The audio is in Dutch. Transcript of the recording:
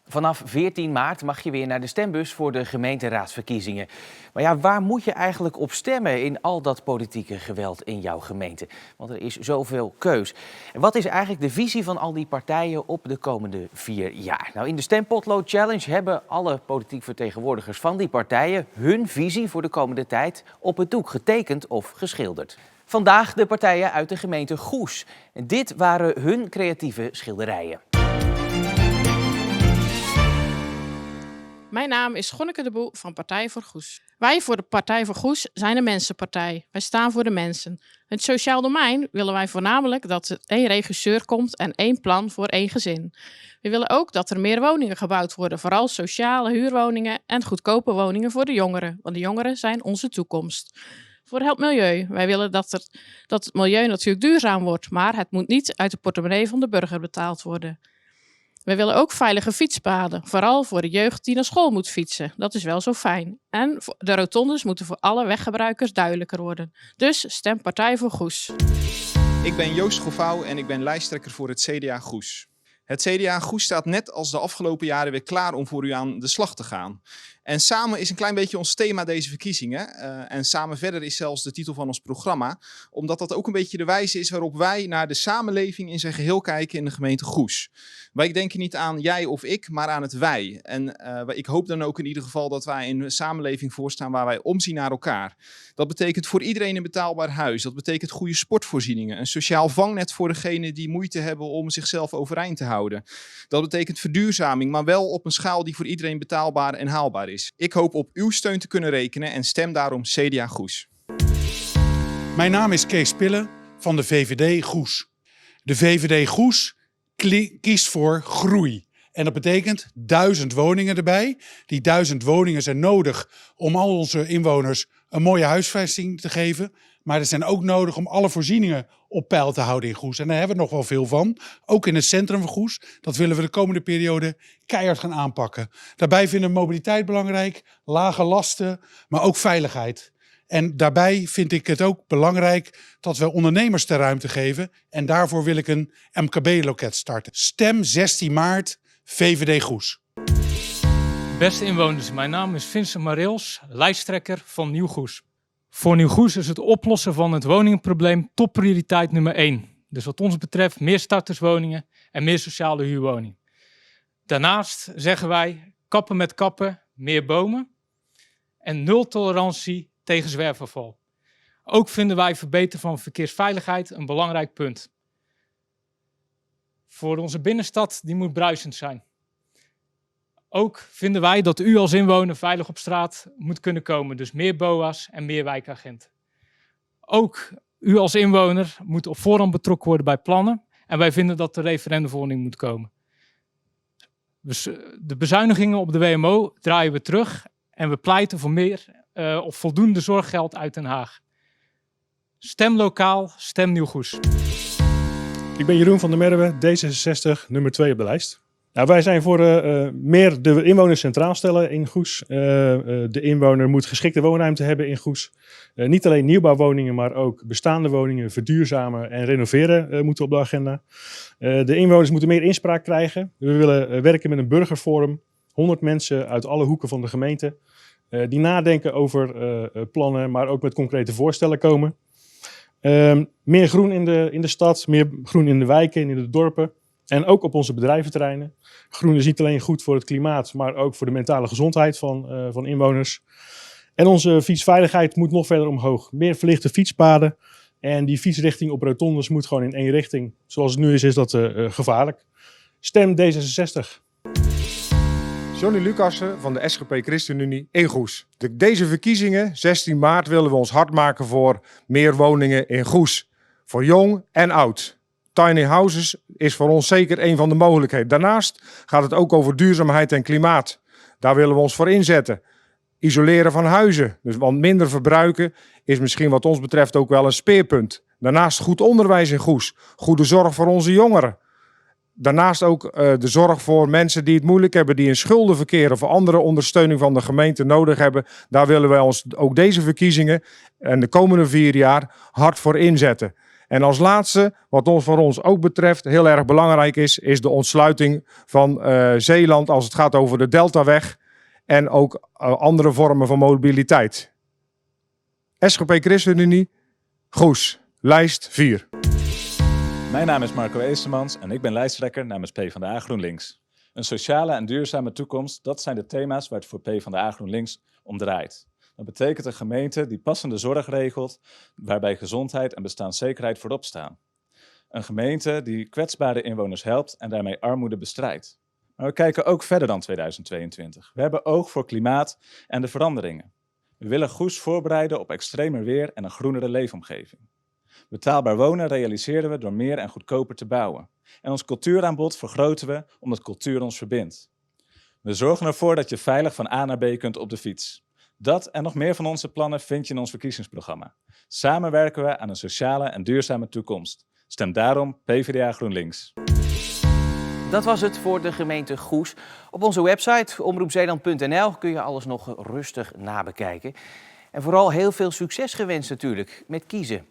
Vanaf 14 maart mag je weer naar de stembus voor de gemeenteraadsverkiezingen. Maar ja, waar moet je eigenlijk op stemmen in al dat politieke geweld in jouw gemeente? Want er is zoveel keus. En wat is eigenlijk de visie van al die partijen op de komende 4 jaar? Nou, in de Stempotlood Challenge hebben alle politiek vertegenwoordigers van die partijen hun visie voor de komende tijd op het doek getekend of geschilderd. Vandaag de partijen uit de gemeente Goes. En dit waren hun creatieve schilderijen. Mijn naam is Gonneke de Boe van Partij voor Goes. Wij voor de Partij voor Goes zijn een mensenpartij. Wij staan voor de mensen. Het sociaal domein willen wij voornamelijk dat er 1 regisseur komt en 1 plan voor 1 gezin. We willen ook dat er meer woningen gebouwd worden, vooral sociale huurwoningen en goedkope woningen voor de jongeren. Want de jongeren zijn onze toekomst. Voor het milieu. Wij willen dat het milieu natuurlijk duurzaam wordt, maar het moet niet uit de portemonnee van de burger betaald worden. We willen ook veilige fietspaden, vooral voor de jeugd die naar school moet fietsen. Dat is wel zo fijn. En de rotondes moeten voor alle weggebruikers duidelijker worden. Dus stem Partij voor Goes. Ik ben Joost Govouw en ik ben lijsttrekker voor het CDA Goes. Het CDA Goes staat net als de afgelopen jaren weer klaar om voor u aan de slag te gaan. En samen is een klein beetje ons thema deze verkiezingen. En samen verder is zelfs de titel van ons programma. Omdat dat ook een beetje de wijze is waarop wij naar de samenleving in zijn geheel kijken in de gemeente Goes. Wij denken niet aan jij of ik, maar aan het wij. En ik hoop dan ook in ieder geval dat wij in een samenleving voorstaan waar wij omzien naar elkaar. Dat betekent voor iedereen een betaalbaar huis. Dat betekent goede sportvoorzieningen. Een sociaal vangnet voor degenen die moeite hebben om zichzelf overeind te houden. Dat betekent verduurzaming, maar wel op een schaal die voor iedereen betaalbaar en haalbaar is. Ik hoop op uw steun te kunnen rekenen en stem daarom CDA Goes. Mijn naam is Kees Pillen van de VVD Goes. De VVD Goes kiest voor groei. En dat betekent 1000 woningen erbij. Die 1000 woningen zijn nodig om al onze inwoners een mooie huisvesting te geven. Maar er zijn ook nodig om alle voorzieningen op peil te houden in Goes. En daar hebben we nog wel veel van. Ook in het centrum van Goes. Dat willen we de komende periode keihard gaan aanpakken. Daarbij vinden we mobiliteit belangrijk, lage lasten, maar ook veiligheid. En daarbij vind ik het ook belangrijk dat we ondernemers de ruimte geven. En daarvoor wil ik een MKB-loket starten. Stem 16 maart, VVD Goes. Beste inwoners, mijn naam is Vincent Mareels, lijsttrekker van Nieuw Goes. Voor Nieuw Goes is het oplossen van het woningprobleem topprioriteit nummer 1. Dus wat ons betreft meer starterswoningen en meer sociale huurwoningen. Daarnaast zeggen wij kappen met kappen, meer bomen en 0 tolerantie tegen zwerfafval. Ook vinden wij verbeteren van verkeersveiligheid een belangrijk punt. Voor onze binnenstad, die moet bruisend zijn. Ook vinden wij dat u als inwoner veilig op straat moet kunnen komen. Dus meer BOA's en meer wijkagenten. Ook u als inwoner moet op voorhand betrokken worden bij plannen. En wij vinden dat de referendumverordening moet komen. Dus de bezuinigingen op de WMO draaien we terug. En we pleiten voor meer of voldoende zorggeld uit Den Haag. Stem lokaal, stem Nieuw Goes. Ik ben Jeroen van der Merwe, D66, nummer 2 op de lijst. Nou, wij zijn voor meer de inwoners centraal stellen in Goes. De inwoner moet geschikte woonruimte hebben in Goes. Niet alleen nieuwbouwwoningen, maar ook bestaande woningen verduurzamen en renoveren moeten op de agenda. De inwoners moeten meer inspraak krijgen. We willen werken met een burgerforum. 100 mensen uit alle hoeken van de gemeente. Die nadenken over plannen, maar ook met concrete voorstellen komen. Meer groen in de stad, meer groen in de wijken en in de dorpen. En ook op onze bedrijventerreinen. Groen is niet alleen goed voor het klimaat, maar ook voor de mentale gezondheid van inwoners. En onze fietsveiligheid moet nog verder omhoog. Meer verlichte fietspaden. En die fietsrichting op rotondes moet gewoon in 1 richting. Zoals het nu is dat gevaarlijk. Stem D66. Johnny Lucassen van de SGP ChristenUnie in Goes. Deze verkiezingen, 16 maart, willen we ons hard maken voor meer woningen in Goes. Voor jong en oud. Tiny houses is voor ons zeker een van de mogelijkheden. Daarnaast gaat het ook over duurzaamheid en klimaat. Daar willen we ons voor inzetten. Isoleren van huizen, want minder verbruiken is misschien wat ons betreft ook wel een speerpunt. Daarnaast goed onderwijs in Goes. Goede zorg voor onze jongeren. Daarnaast ook de zorg voor mensen die het moeilijk hebben, die in schulden verkeren of andere ondersteuning van de gemeente nodig hebben. Daar willen wij ons ook deze verkiezingen en de komende 4 jaar hard voor inzetten. En als laatste, wat voor ons ook betreft heel erg belangrijk is de ontsluiting van Zeeland als het gaat over de Deltaweg en ook andere vormen van mobiliteit. SGP ChristenUnie, Goes, lijst 4. Mijn naam is Marco Eesemans en ik ben lijsttrekker namens PvdA GroenLinks. Een sociale en duurzame toekomst, dat zijn de thema's waar het voor PvdA GroenLinks om draait. Dat betekent een gemeente die passende zorg regelt, waarbij gezondheid en bestaanszekerheid voorop staan. Een gemeente die kwetsbare inwoners helpt en daarmee armoede bestrijdt. Maar we kijken ook verder dan 2022. We hebben oog voor klimaat en de veranderingen. We willen Goes voorbereiden op extremer weer en een groenere leefomgeving. Betaalbaar wonen realiseren we door meer en goedkoper te bouwen. En ons cultuuraanbod vergroten we omdat cultuur ons verbindt. We zorgen ervoor dat je veilig van A naar B kunt op de fiets. Dat en nog meer van onze plannen vind je in ons verkiezingsprogramma. Samen werken we aan een sociale en duurzame toekomst. Stem daarom PvdA GroenLinks. Dat was het voor de gemeente Goes. Op onze website omroepzeeland.nl kun je alles nog rustig nabekijken. En vooral heel veel succes gewenst natuurlijk met kiezen.